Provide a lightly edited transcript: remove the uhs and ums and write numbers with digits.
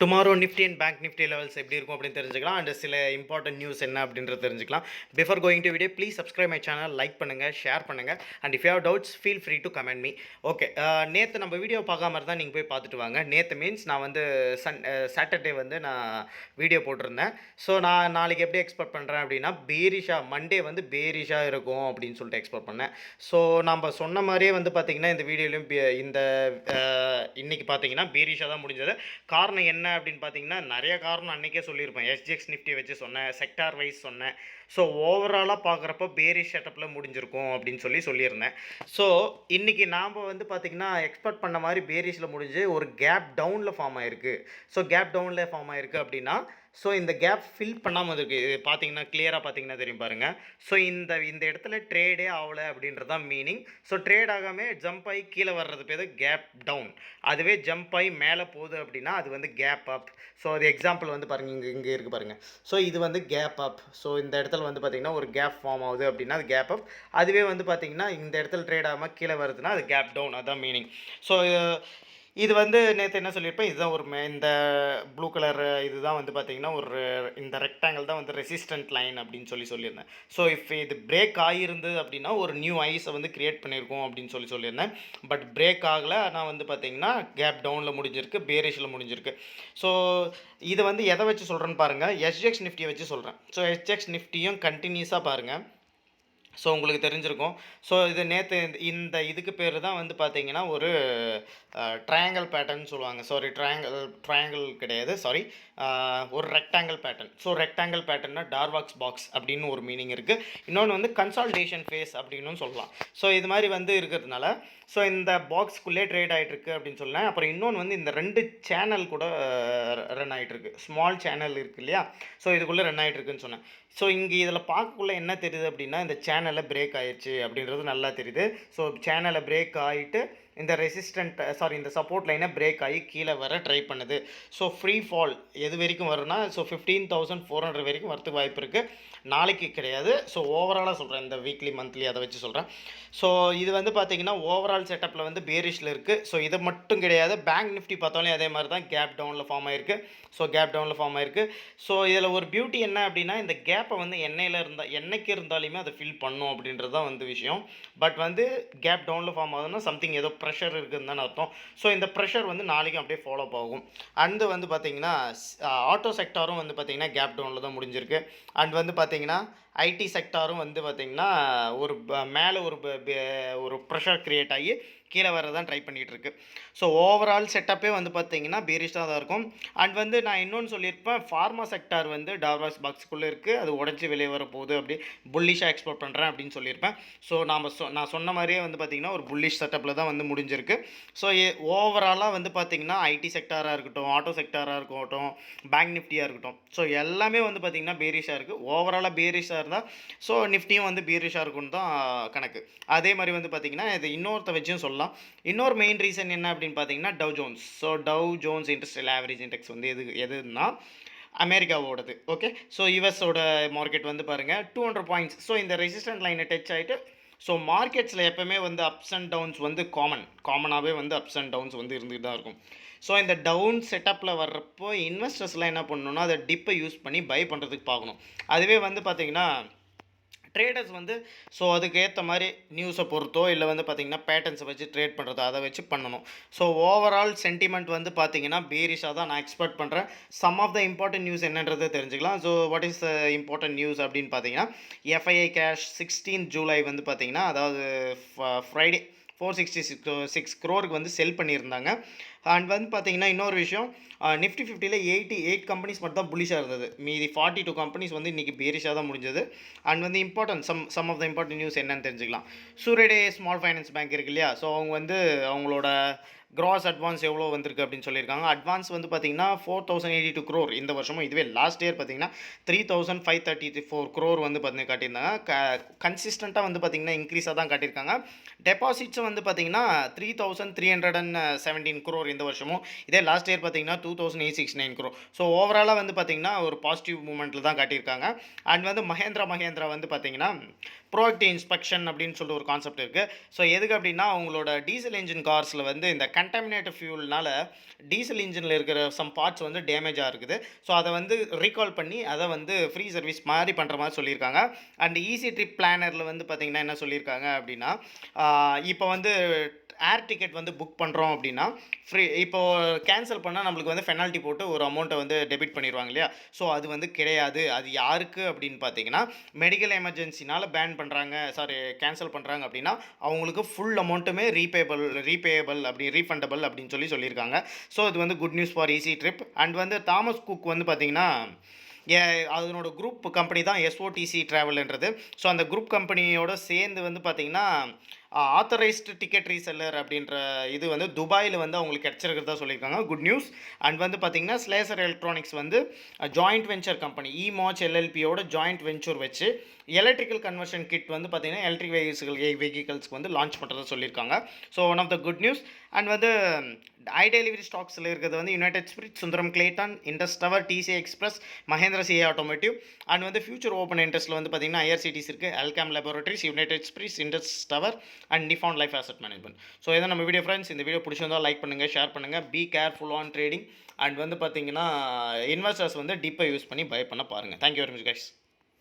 Tomorrow Nifty and bank Nifty levels எப்படி இருக்கும் அப்படின்னு தெரிஞ்சுக்கலாம் அண்ட் சில இம்பார்ட்டன்ட் நியூஸ் என்ன அப்படின்றது தெரிஞ்சுக்கலாம். Before going to video please subscribe my channel, like பண்ணுங்கள், ஷேர் பண்ணுங்கள் and if you have doubts feel free to comment me. Okay, நேற்று நம்ம வீடியோ பார்க்காம இருந்தால் நீங்கள் போய் பார்த்துட்டு வாங்க. நேற்று மீன்ஸ் நான் வந்து சாட்டர்டே வந்து நான் வீடியோ போட்டிருந்தேன். ஸோ நான் நாளைக்கு எப்படி எக்ஸ்பெக்ட் பண்ணுறேன் அப்படின்னா மண்டே வந்து பேரிஷாக இருக்கும் அப்படின்னு சொல்லிட்டு எக்ஸ்பெக்ட் பண்ணேன். ஸோ நம்ம சொன்ன மாதிரியே வந்து பார்த்திங்கன்னா இந்த வீடியோலையும் இந்த இன்றைக்கி பார்த்தீங்கன்னா பேரிஷாக தான் முடிஞ்சது. காரணம் என்ன அப்படின்னு பார்த்தீங்கன்னா நிறைய காரணம் அன்றைக்கே சொல்லியிருப்பேன். எஸ்ஜிஎக்ஸ் நிஃப்டி வச்சு சொன்னேன், செக்டார் வைஸ் சொன்னேன். ஸோ ஓவராலாக பார்க்குறப்ப பேரிஷ் செட்டப்பில் முடிஞ்சிருக்கும் அப்படின்னு சொல்லியிருந்தேன். ஸோ இன்றைக்கி நாம் வந்து பார்த்திங்கன்னா எக்ஸ்பெக்ட் பண்ண மாதிரி பேரிஷில் முடிஞ்சு ஒரு கேப் டவுனில் ஃபார்ம் ஆகிருக்கு. ஸோ கேப் டவுனில் ஃபார்ம் ஆகிருக்கு அப்படின்னா ஸோ இந்த கேப் ஃபில் பண்ணாமல் இருக்குது. இது பார்த்தீங்கன்னா கிளியராக பார்த்தீங்கன்னா தெரியும் பாருங்கள். ஸோ இந்த இடத்துல ட்ரேடே ஆகலை அப்படின்றது தான் மீனிங். ஸோ ட்ரேட் ஆகாமல் ஜம்ப் ஆகி கீழே வர்றது பேர் கேப் டவுன். அதுவே ஜம்ப் ஆகி மேலே போகுது அப்படின்னா அது வந்து கேப் அப். ஸோ அது எக்ஸாம்பிள் வந்து பாருங்கள், இங்கே இருக்குது பாருங்கள். ஸோ இது வந்து கேப் அப். ஸோ இந்த இடத்துல வந்து பார்த்திங்கன்னா ஒரு கேப் ஃபார்ம் ஆகுது அப்படின்னா அது கேப் அப். அதுவே வந்து பார்த்திங்கன்னா இந்த இடத்துல ட்ரேட் ஆகாமல் கீழே வருதுன்னா அது கேப் டவுன். அதுதான் மீனிங். ஸோ இது வந்து நேற்று என்ன சொல்லியிருப்பேன், இதுதான் ஒரு இந்த ப்ளூ கலர் இதுதான் வந்து பார்த்திங்கன்னா ஒரு இந்த ரெக்டாங்கிள் தான் வந்து ரெசிஸ்டன்ட் லைன் அப்படின்னு சொல்லியிருந்தேன். ஸோ இஃப் இது பிரேக் ஆகியிருந்தது அப்படின்னா ஒரு நியூ ஐஸை வந்து க்ரியேட் பண்ணியிருக்கோம் அப்படின்னு சொல்லியிருந்தேன். பட் பிரேக் ஆகலை. ஆனால் வந்து பார்த்திங்கன்னா கேப் டவுனில் முடிஞ்சிருக்கு, பேரிஷில் முடிஞ்சிருக்கு. ஸோ இதை வந்து எதை வச்சு சொல்கிறேன்னு பாருங்கள், எஸ்ஜிஎக்ஸ் நிஃப்டியை வச்சு சொல்கிறேன். ஸோ எஸ்ஜிஎக்ஸ் நிஃப்டியும் கண்டினியூஸாக பாருங்கள். ஸோ உங்களுக்கு தெரிஞ்சிருக்கும். ஸோ இது நேற்று இந்த இதுக்கு பேர் தான் வந்து பார்த்தீங்கன்னா ஒரு ட்ரையாங்கிள் பேட்டர்ன் சொல்லுவாங்க. ட்ரையாங்கிள் கிடையாது, ஒரு ரெக்டாங்கிள் பேட்டர்ன். ஸோ ரெக்டாங்கிள் பேட்டர்னா டார்வாக்ஸ் பாக்ஸ் அப்படின்னு ஒரு மீனிங் இருக்குது. இன்னொன்று வந்து கன்சால்டேஷன் ஃபேஸ் அப்படின்னு சொல்லலாம். ஸோ இது மாதிரி வந்து இருக்கிறதுனால ஸோ இந்த பாக்ஸ்க்குள்ளே ட்ரேட் ஆகிட்டுருக்கு அப்படின்னு சொல்லலாம். அப்புறம் இன்னொன்று வந்து இந்த 2 சேனல் கூட ரன் ஆகிட்டுருக்கு. ஸ்மால் சேனல் இருக்குது இல்லையா, ஸோ இதுக்குள்ளே ரன் ஆகிட்டுருக்குன்னு சொன்னேன். ஸோ இங்கே இதில் பார்க்கக்குள்ளே என்ன தெரியுது அப்படின்னா இந்த சேனலில் பிரேக் ஆகிடுச்சு அப்படின்றது நல்லா தெரியுது. ஸோ சேனலில் பிரேக் ஆகிட்டு இந்த இந்த சப்போர்ட் லைனை பிரேக் ஆகி கீழே வர ட்ரை பண்ணுது. ஸோ ஃப்ரீ ஃபால் எது வரைக்கும் வரும்னா ஸோ 15,400 வரைக்கும் வரத்துக்கு வாய்ப்பு இருக்குது. நாளைக்கு கிடையாது. ஸோ ஓவராலாக சொல்கிறேன், இந்த வீக்லி மந்த்லி அதை வச்சு சொல்கிறேன். ஸோ இது வந்து பார்த்திங்கன்னா ஓவரால் செட்டப்பில் வந்து பேரிஷில் இருக்குது. ஸோ இது மட்டும் கிடையாது, பேங்க் நிஃப்டி பார்த்தாலே அதே மாதிரி தான் கேப் டவுனில் ஃபார்ம் ஆகிருக்கு. ஸோ இதில் ஒரு பியூட்டி என்ன அப்படின்னா இந்த கேப்பை வந்து என்னைக்கு இருந்தாலுமே அதை ஃபில் பண்ணும் அப்படின்றது தான் வந்து விஷயம். பட் வந்து கேப் டவுனில் ஃபார்ம் ஆகுதுன்னா சம்திங் ஏதோ ப்ரெஷர் இருக்குதுன்னு தான் அர்த்தம். ஸோ இந்த ப்ரெஷர் வந்து நாளைக்கும் அப்படியே ஃபாலோ ஆகும். அண்டு வந்து பார்த்திங்கன்னா ஆட்டோ செக்டாரும் வந்து பார்த்திங்கன்னா கேப் டவுனில் தான் முடிஞ்சிருக்கு. அண்ட் வந்து பார்த்திங்கன்னா ஐடி செக்டாரும் வந்து பார்த்திங்கன்னா மேலே ஒரு ப்ரெஷர் க்ரியேட் ஆகி கீழே வரதான் ட்ரை பண்ணிகிட்டு இருக்கு. ஸோ ஓவரால் செட்டப்பே வந்து பார்த்திங்கன்னா பேரிஷாக தான் இருக்கும். அண்ட் வந்து நான் இன்னொன்று சொல்லியிருப்பேன், ஃபார்மா செக்டார் வந்து டார்வாக்ஸ் பாக்ஸுக்குள்ளே இருக்குது, அது உடச்சி வெளியே வர போகுது, அப்படி புல்லிஷாக எக்ஸ்போர்ட் பண்ணுறேன் அப்படின்னு சொல்லியிருப்பேன். ஸோ நான் சொன்ன மாதிரியே வந்து பார்த்திங்கன்னா ஒரு புல்லிஷ் செட்டப்பில் தான் வந்து முடிஞ்சிருக்கு. ஸோ ஓவராலாக வந்து பார்த்திங்கன்னா ஐடி செக்டாராக இருக்கட்டும், ஆட்டோ செக்டாராக இருக்கட்டும், பேங்க் நிஃப்டியாக இருக்கட்டும், ஸோ எல்லாமே வந்து பார்த்திங்கன்னா பேரிஷாக இருக்குது. ஓவராலாக பேரிஷாக இருந்தால் ஸோ நிஃப்டியும் வந்து பேரிஷாக இருக்குன்னு தான் கணக்கு. அதே மாதிரி வந்து பார்த்திங்கன்னா இது இன்னொருத்த வச்சும் சொல்லலாம். இன்னொரு மெயின் ரீசன் என்ன அப்படின்னு பார்த்தீங்கன்னா tau Jones. So tau Jones industrial average index வந்து எதுன்னா அமெரிக்காவோடது. ஓகே, ஸோ யூஎஸோட மார்க்கெட் வந்து பாருங்கள் 200 பாயிண்ட்ஸ். ஸோ இந்த ரெசிஸ்டன்ட் லைனை டச் ஆகிட்டு ஸோ மார்க்கெட்ஸில் எப்போவுமே வந்து அப்ஸ் அண்ட் டவுன்ஸ் வந்து காமனாகவே வந்து அப்ஸ் அண்ட் டவுன்ஸ் வந்து இருந்துகிட்டு தான் இருக்கும். ஸோ இந்த டவுன் செட்டப்பில் வர்றப்போ இன்வெஸ்டர்ஸ்லாம் என்ன பண்ணணும்னா அதை டிப்பை யூஸ் பண்ணி பை பண்ணுறதுக்கு பார்க்கணும். அதுவே வந்து பார்த்திங்கன்னா ட்ரேடர்ஸ் வந்து ஸோ அதுக்கு ஏற்ற மாதிரி நியூஸை பொறுத்தோ இல்லை வந்து பார்த்திங்கன்னா பேட்டர்ன்ஸை வச்சு ட்ரேட் பண்ணுறதோ அதை வச்சு பண்ணணும். ஸோ ஓவரால் சென்டிமெண்ட் வந்து பார்த்திங்கன்னா பேரிஷாக தான் நான் எக்ஸ்பெக்ட் பண்ணுறேன். Some of the important news என்னன்றதை தெரிஞ்சுக்கலாம். So what is the important news அப்படின்னு பார்த்தீங்கன்னா எஃப்ஐஐ கேஷ் 16 ஜூலை வந்து பார்த்திங்கன்னா அதாவது ஃப்ரைடே 466 crore வந்து செல் பண்ணியிருந்தாங்க. அண்ட் வந்து பார்த்திங்கன்னா இன்னொரு விஷயம், நிஃப்டி 50ல் 88 கம்பெனிஸ் மட்டும் தான் புல்லிஷாக இருந்தது. மீதி 42 கம்பெனிஸ் வந்து இன்றைக்கி பேரிஷாக தான் முடிஞ்சது. அண்ட் வந்து some of the important news என்னன்னு தெரிஞ்சுக்கலாம். சூரியடே ஸ்மால் ஃபைனான்ஸ் பேங்க் இருக்கு இல்லையா, ஸோ அவங்க வந்து அவங்களோட கிராஸ் அட்வான்ஸ் எவ்வளோ வந்திருக்கு அப்படின்னு சொல்லியிருக்காங்க. அட்வான்ஸ் வந்து பார்த்திங்கன்னா 4,082 crore இந்த வருஷமும். இதுவே லாஸ்ட் இயர் பார்த்திங்கன்னா 3,534 crore வந்து பார்த்திங்கன்னா காட்டியிருந்தாங்க. கன்சிஸ்டண்ட்டாக வந்து பார்த்திங்கன்னா இன்க்ரீஸாக தான் காட்டியிருக்காங்க. டெபாசிட்ஸும் வந்து பார்த்திங்கன்னா 3,317 crore இந்த வருஷமும். இதே லாஸ்ட் இயர் பார்த்திங்கன்னா 2,869 crore. ஸோ ஓவராலாக வந்து பார்த்திங்கன்னா ஒரு பாசிட்டிவ் மூமெண்ட்டில் தான் காட்டியிருக்காங்க. அண்ட் வந்து மஹேந்திரா வந்து பார்த்திங்கன்னா ப்ரோஆக்டிவ் இன்ஸ்பெக்ஷன் அப்படின்னு சொல்லிட்டு ஒரு கான்செப்ட் இருக்குது. ஸோ எதுக்கு அப்படின்னா அவங்களோட டீசல் இன்ஜின் கார்ஸில் வந்து இந்த கண்டாமினேட்டட் ஃபியூல்னால டீசல் இன்ஜினில் இருக்கிற சம் பார்ட்ஸ் வந்து டேமேஜாக இருக்குது. ஸோ அதை வந்து ரீகால் பண்ணி அதை வந்து ஃப்ரீ சர்வீஸ் மாதிரி பண்ணுற மாதிரி சொல்லியிருக்காங்க. அண்ட் ஈஸி ட்ரிப் பிளானரில் வந்து பார்த்திங்கன்னா என்ன சொல்லியிருக்காங்க அப்படின்னா இப்போ வந்து ஏர் டிக்கெட் வந்து புக் பண்ணுறோம் அப்படின்னா ஃப்ரீ இப்போது கேன்சல் பண்ணால் நம்மளுக்கு வந்து பெனால்ட்டி போட்டு ஒரு அமௌண்ட்டை வந்து டெபிட் பண்ணிடுவாங்க இல்லையா. ஸோ அது வந்து கிடையாது. அது யாருக்கு அப்படின்னு பார்த்தீங்கன்னா மெடிக்கல் எமர்ஜென்சினால் பேன் பண்ணுறாங்க, கேன்சல் பண்ணுறாங்க அப்படின்னா அவங்களுக்கு ஃபுல் அமௌண்ட்டுமே ரீபேயபிள் அப்படி ரீஃபண்டபிள் அப்படின்னு சொல்லியிருக்காங்க. ஸோ இது வந்து good news for easy trip. And வந்து தாமஸ் குக் வந்து பார்த்திங்கன்னா அதனோட குரூப் கம்பெனி தான் எஸ்ஓடிசி ட்ராவல்ன்றது. ஸோ அந்த குரூப் கம்பெனியோட சேர்ந்து வந்து பார்த்திங்கன்னா ஆத்தரைஸ்டு டிக்கெட் ரீசெல்லர் அப்படின்ற இது வந்து துபாயில் வந்து அவங்களுக்கு கிடச்சிருக்கிறதா சொல்லியிருக்காங்க. Good news. அண்ட் வந்து பார்த்திங்கன்னா ஸ்லேசர் எலக்ட்ரானிக்ஸ் வந்து ஜாயிண்ட் வெஞ்சர் கம்பெனி இமாச் எல்எல்பியோட ஜாயிண்ட் வெஞ்சர் வச்சு எலக்ட்ரிக்கல் கன்வர்ஷன் கிட் வந்து பார்த்திங்கன்னா எலக்ட்ரிக் வெஹிக்கல்ஸ்க்கு வந்து லான்ச் பண்ணுறதா சொல்லியிருக்காங்க. So one of the good news. And வந்து ஐ டெலிவரி ஸ்டாக்ஸில் இருக்கிறது வந்து United Spirit, Sundaram Clayton, Indus Tower, TC Express, Mahindra CIE automotive. And வந்து ஃபியூச்சர் ஓப்பன் இன்ட்ரெஸ்ட்டில் வந்து பார்த்திங்கன்னா ஐஆர்சிடிசி இருக்குது, Alkem laboratories, United Spirits, Indus Tower and Nippon life asset management. So இதான் நம்ம வீடியோ ஃப்ரெண்ட்ஸ். இந்த வீடியோ பிடிச்சிருந்தால் லைக் பண்ணுங்கள், ஷேர் பண்ணுங்கள். Be careful on trading. And வந்து பார்த்திங்கன்னா இன்வெஸ்டர்ஸ் வந்து டிப்பை யூஸ் பண்ணி பை பண்ண பாருங்கள். Thank you very much guys.